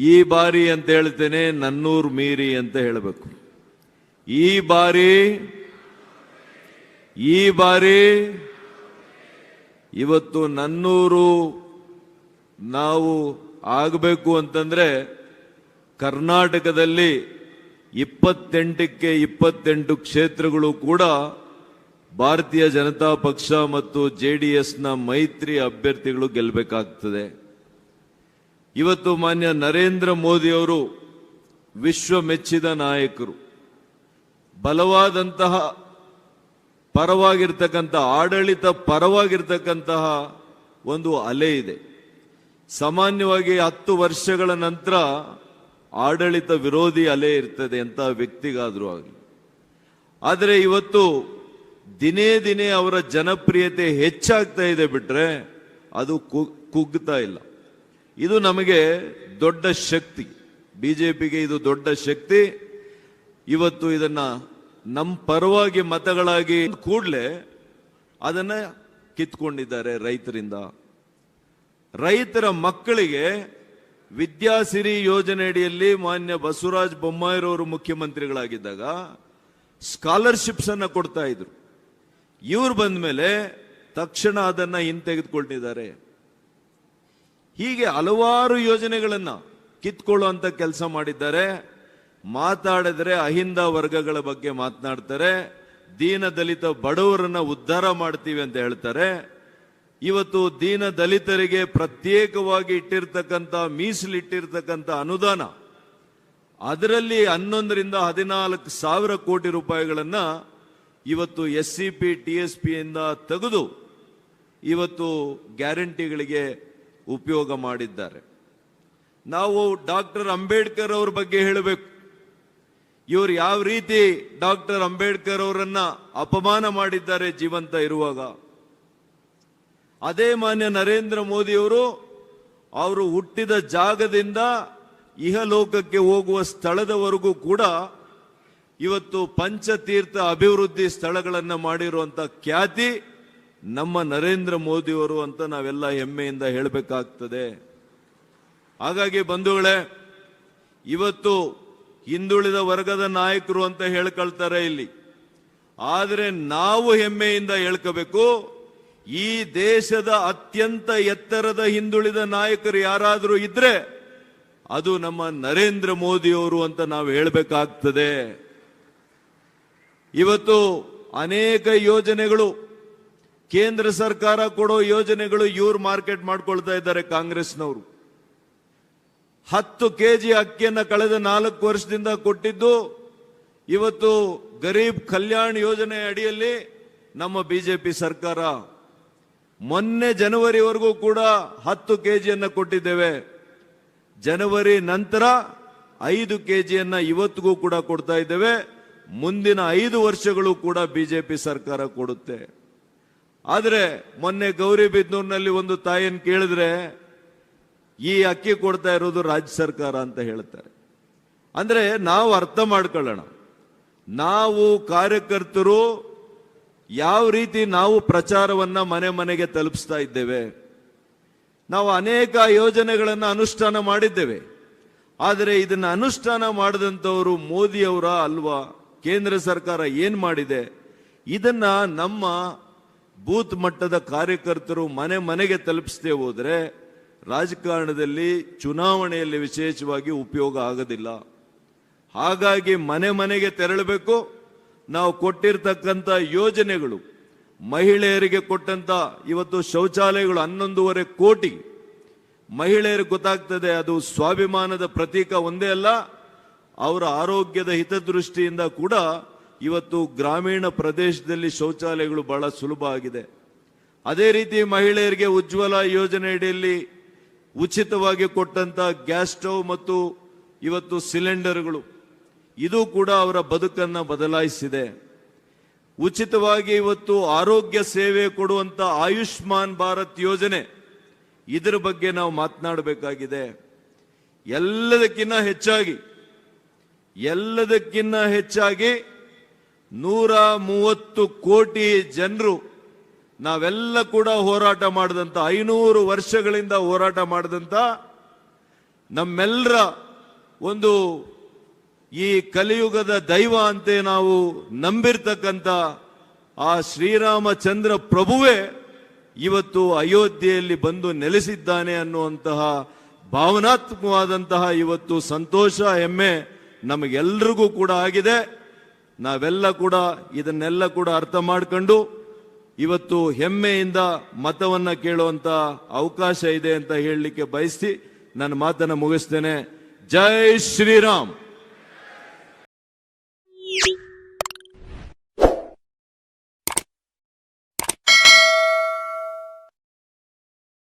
ಈ ಬಾರಿ ಅಂತ ಹೇಳ್ತೇನೆ, ನನ್ನೂರು ಮೀರಿ ಅಂತ ಹೇಳಬೇಕು. ಈ ಬಾರಿ ಇವತ್ತು ನನ್ನೂರು ನಾವು ಆಗಬೇಕು ಅಂತಂದ್ರೆ ಕರ್ನಾಟಕದಲ್ಲಿ 28ಕ್ಕೆ 28 ಕ್ಷೇತ್ರಗಳು ಕೂಡ ಭಾರತೀಯ ಜನತಾ ಪಕ್ಷ ಮತ್ತು ಜೆಡಿಎಸ್ನ ಮೈತ್ರಿ ಅಭ್ಯರ್ಥಿಗಳು ಗೆಲ್ಲಬೇಕಾಗ್ತದೆ. ಇವತ್ತು ಮಾನ್ಯ ನರೇಂದ್ರ ಮೋದಿ ಅವರು ವಿಶ್ವ ಮೆಚ್ಚಿದ ನಾಯಕರು, ಬಲವಾದಂತಹ ಪರವಾಗಿರ್ತಕ್ಕಂಥ ಆಡಳಿತ ಪರವಾಗಿರ್ತಕ್ಕಂತಹ ಒಂದು ಅಲೆ ಇದೆ. ಸಾಮಾನ್ಯವಾಗಿ 10 ವರ್ಷಗಳ ನಂತರ ಆಡಳಿತ ವಿರೋಧಿ ಅಲೆ ಇರ್ತದೆ ಅಂತ ವ್ಯಕ್ತಿಗಾದ್ರೂ ಆಗಲಿ. ಆದರೆ ಇವತ್ತು ದಿನೇ ದಿನೇ ಅವರ ಜನಪ್ರಿಯತೆ ಹೆಚ್ಚಾಗ್ತಾ ಇದೆ ಬಿಟ್ರೆ ಅದು ಕುಗ್ತಾ ಇಲ್ಲ. ಇದು ನಮಗೆ ದೊಡ್ಡ ಶಕ್ತಿ, ಬಿಜೆಪಿಗೆ ಇದು ದೊಡ್ಡ ಶಕ್ತಿ. ಇವತ್ತು ಇದನ್ನ ನಮ್ಮ ಪರವಾಗಿ ಮತಗಳಾಗಿ ಕೂಡಲೇ ಅದನ್ನ ಕಿತ್ಕೊಂಡಿದ್ದಾರೆ ರೈತರಿಂದ. ರೈತರ ಮಕ್ಕಳಿಗೆ ವಿದ್ಯಾಸಿರಿ ಯೋಜನೆ ಅಡಿಯಲ್ಲಿ ಮಾನ್ಯ ಬಸವರಾಜ ಬೊಮ್ಮಾಯಿರವರು ಮುಖ್ಯಮಂತ್ರಿಗಳಾಗಿದ್ದಾಗ ಸ್ಕಾಲರ್ಶಿಪ್ಸ್ ಅನ್ನ ಕೊಡ್ತಾ ಇದ್ರು. ಇವ್ರು ಬಂದ ಮೇಲೆ ತಕ್ಷಣ ಅದನ್ನ ಹಿಂತೆಗೆದುಕೊಂಡಿದ್ದಾರೆ. ಹೀಗೆ ಹಲವಾರು ಯೋಜನೆಗಳನ್ನ ಕಿತ್ಕೊಳ್ಳುವಂತ ಕೆಲಸ ಮಾಡಿದ್ದಾರೆ. ಮಾತಾಡಿದ್ರೆ ಅಹಿಂದ ವರ್ಗಗಳ ಬಗ್ಗೆ ಮಾತನಾಡ್ತಾರೆ, ದೀನ ದಲಿತ ಬಡವರನ್ನ ಉದ್ಧಾರ ಮಾಡ್ತೀವಿ ಅಂತ ಹೇಳ್ತಾರೆ. ಇವತ್ತು ದೀನ ದಲಿತರಿಗೆ ಪ್ರತ್ಯೇಕವಾಗಿ ಇಟ್ಟಿರ್ತಕ್ಕಂಥ ಮೀಸಲಿಟ್ಟಿರ್ತಕ್ಕಂಥ ಅನುದಾನ, ಅದರಲ್ಲಿ 11ರಿಂದ 14 ಸಾವಿರ ಕೋಟಿ ರೂಪಾಯಿಗಳನ್ನ ಇವತ್ತು SCP TSP ಇಂದ ತೆಗೆದು ಇವತ್ತು ಗ್ಯಾರಂಟಿಗಳಿಗೆ ಉಪಯೋಗ ಮಾಡಿದ್ದಾರೆ. ನಾವು ಡಾಕ್ಟರ್ ಅಂಬೇಡ್ಕರ್ ಅವ್ರ ಬಗ್ಗೆ ಹೇಳಬೇಕು. ಇವರು ಯಾವ ರೀತಿ ಡಾಕ್ಟರ್ ಅಂಬೇಡ್ಕರ್ ಅವರನ್ನ ಅಪಮಾನ ಮಾಡಿದ್ದಾರೆ ಜೀವಂತ ಇರುವಾಗ. ಅದೇ ಮಾನ್ಯ ನರೇಂದ್ರ ಮೋದಿ ಅವರು ಹುಟ್ಟಿದ ಜಾಗದಿಂದ ಇಹಲೋಕಕ್ಕೆ ಹೋಗುವ ಸ್ಥಳದವರೆಗೂ ಕೂಡ ಇವತ್ತು ಪಂಚತೀರ್ಥ ಅಭಿವೃದ್ಧಿ ಸ್ಥಳಗಳನ್ನು ಮಾಡಿರುವಂತ ಖ್ಯಾತಿ ನಮ್ಮ ನರೇಂದ್ರ ಮೋದಿಯವರು ಅಂತ ನಾವೆಲ್ಲ ಹೆಮ್ಮೆಯಿಂದ ಹೇಳಬೇಕಾಗ್ತದೆ. ಹಾಗಾಗಿ ಬಂಧುಗಳೇ, ಇವತ್ತು ಹಿಂದುಳಿದ ವರ್ಗದ ನಾಯಕರು ಅಂತ ಹೇಳ್ಕೊಳ್ತಾರೆ ಇಲ್ಲಿ, ಆದರೆ ನಾವು ಹೆಮ್ಮೆಯಿಂದ ಹೇಳ್ಕೋಬೇಕು, ಈ ದೇಶದ ಅತ್ಯಂತ ಎತ್ತರದ ಹಿಂದುಳಿದ ನಾಯಕರು ಯಾರಾದರೂ ಇದ್ರೆ ಅದು ನಮ್ಮ ನರೇಂದ್ರ ಮೋದಿಯವರು ಅಂತ ನಾವು ಹೇಳಬೇಕಾಗ್ತದೆ. ಇವತ್ತು ಅನೇಕ ಯೋಜನೆಗಳು, ಕೇಂದ್ರ ಸರ್ಕಾರ ಕೊಡೋ ಯೋಜನೆಗಳು ಇವ್ರು ಮಾರ್ಕೆಟ್ ಮಾಡ್ಕೊಳ್ತಾ ಇದ್ದಾರೆ ಕಾಂಗ್ರೆಸ್ನವರು. 10 ಕೆಜಿ ಅಕ್ಕಿಯನ್ನ ಕಳೆದ 4 ವರ್ಷದಿಂದ ಕೊಟ್ಟಿದ್ದು ಇವತ್ತು ಗರೀಬ್ ಕಲ್ಯಾಣ್ ಯೋಜನೆ ಅಡಿಯಲ್ಲಿ ನಮ್ಮ ಬಿಜೆಪಿ ಸರ್ಕಾರ. ಮೊನ್ನೆ ಜನವರಿವರೆಗೂ ಕೂಡ 10 ಕೆಜಿಯನ್ನ ಕೊಟ್ಟಿದ್ದೇವೆ. ಜನವರಿ ನಂತರ 5 ಕೆಜಿಯನ್ನ ಇವತ್ತಿಗೂ ಕೂಡ ಕೊಡ್ತಾ ಇದ್ದೇವೆ. ಮುಂದಿನ 5 ವರ್ಷಗಳು ಕೂಡ ಬಿಜೆಪಿ ಸರ್ಕಾರ ಕೊಡುತ್ತೆ. ಆದರೆ ಮೊನ್ನೆ ಗೌರಿಬಿದನೂರಿನಲ್ಲಿ ಒಂದು ತಾಯಿಯನ್ನು ಕೇಳಿದ್ರೆ ಈ ಅಕ್ಕಿ ಕೊಡ್ತಾ ಇರೋದು ರಾಜ್ಯ ಸರ್ಕಾರ ಅಂತ ಹೇಳ್ತಾರೆ. ಅಂದ್ರೆ ನಾವು ಅರ್ಥ ಮಾಡ್ಕೊಳ್ಳೋಣ, ನಾವು ಕಾರ್ಯಕರ್ತರು ಯಾವ ರೀತಿ ನಾವು ಪ್ರಚಾರವನ್ನ ಮನೆ ಮನೆಗೆ ತಲುಪಿಸ್ತಾ ಇದ್ದೇವೆ. ನಾವು ಅನೇಕ ಯೋಜನೆಗಳನ್ನು ಅನುಷ್ಠಾನ ಮಾಡಿದ್ದೇವೆ. ಆದರೆ ಇದನ್ನ ಅನುಷ್ಠಾನ ಮಾಡಿದಂಥವರು ಮೋದಿಯವರ ಅಲ್ವಾ? ಕೇಂದ್ರ ಸರ್ಕಾರ ಏನ್ ಮಾಡಿದೆ? ಇದನ್ನ ನಮ್ಮ ಬೂತ್ ಮಟ್ಟದ ಕಾರ್ಯಕರ್ತರು ಮನೆ ಮನೆಗೆ ತಲುಪಿಸದೆ ಹೋದ್ರೆ ರಾಜಕಾರಣದಲ್ಲಿ, ಚುನಾವಣೆಯಲ್ಲಿ ವಿಶೇಷವಾಗಿ ಉಪಯೋಗ ಆಗೋದಿಲ್ಲ. ಹಾಗಾಗಿ ಮನೆ ಮನೆಗೆ ತೆರಳಬೇಕು. ನಾವು ಕೊಟ್ಟಿರ್ತಕ್ಕಂಥ ಯೋಜನೆಗಳು, ಮಹಿಳೆಯರಿಗೆ ಕೊಟ್ಟಂತ ಇವತ್ತು ಶೌಚಾಲಯಗಳು 11.5 ಕೋಟಿ ಮಹಿಳೆಯರಿಗೆ ಗೊತ್ತಾಗ್ತದೆ. ಅದು ಸ್ವಾಭಿಮಾನದ ಪ್ರತೀಕ ಒಂದೇ ಅಲ್ಲ, ಅವರ ಆರೋಗ್ಯದ ಹಿತದೃಷ್ಟಿಯಿಂದ ಕೂಡ ಇವತ್ತು ಗ್ರಾಮೀಣ ಪ್ರದೇಶದಲ್ಲಿ ಶೌಚಾಲಯಗಳು ಬಹಳ ಸುಲಭ ಆಗಿದೆ. ಅದೇ ರೀತಿ ಮಹಿಳೆಯರಿಗೆ ಉಜ್ವಲ ಯೋಜನೆ ಅಡಿಯಲ್ಲಿ ಉಚಿತವಾಗಿ ಕೊಟ್ಟಂತ ಗ್ಯಾಸ್ ಸ್ಟವ್ ಮತ್ತು ಇವತ್ತು ಸಿಲಿಂಡರ್ಗಳು, ಇದು ಕೂಡ ಅವರ ಬದುಕನ್ನ ಬದಲಾಯಿಸಿದೆ. ಉಚಿತವಾಗಿ ಇವತ್ತು ಆರೋಗ್ಯ ಸೇವೆ ಕೊಡುವಂತ ಆಯುಷ್ಮಾನ್ ಭಾರತ್ ಯೋಜನೆ, ಇದರ ಬಗ್ಗೆ ನಾವು ಮಾತನಾಡಬೇಕಾಗಿದೆ. ಎಲ್ಲದಕ್ಕಿಂತ ಹೆಚ್ಚಾಗಿ 130 ಕೋಟಿ ಜನರು ನಾವೆಲ್ಲ ಕೂಡ ಹೋರಾಟ ಮಾಡಿದಂತ, 500 ವರ್ಷಗಳಿಂದ ಹೋರಾಟ ಮಾಡಿದಂತ ನಮ್ಮೆಲ್ಲರ ಒಂದು ಈ ಕಲಿಯುಗದ ದೈವ ಅಂತೆ ನಾವು ನಂಬಿರ್ತಕ್ಕಂಥ ಆ ಶ್ರೀರಾಮಚಂದ್ರ ಪ್ರಭುವೇ ಇವತ್ತು ಅಯೋಧ್ಯೆಯಲ್ಲಿ ಬಂದು ನೆಲೆಸಿದ್ದಾನೆ ಅನ್ನುವಂತಹ ಭಾವನಾತ್ಮಕವಾದಂತಹ ಇವತ್ತು ಸಂತೋಷ ಹೆಮ್ಮೆ ನಮಗೆಲ್ಲರಿಗೂ ಕೂಡ ಆಗಿದೆ. ನಾವೆಲ್ಲ ಕೂಡ ಇದನ್ನೆಲ್ಲ ಕೂಡ ಅರ್ಥ ಮಾಡ್ಕೊಂಡು ಇವತ್ತು ಹೆಮ್ಮೆಯಿಂದ ಮತವನ್ನ ಕೇಳುವಂತ ಅವಕಾಶ ಇದೆ ಅಂತ ಹೇಳಲಿಕ್ಕೆ ಬಯಸಿ ನನ್ನ ಮಾತನ್ನ ಮುಗಿಸ್ತೇನೆ. ಜೈ ಶ್ರೀರಾಮ್.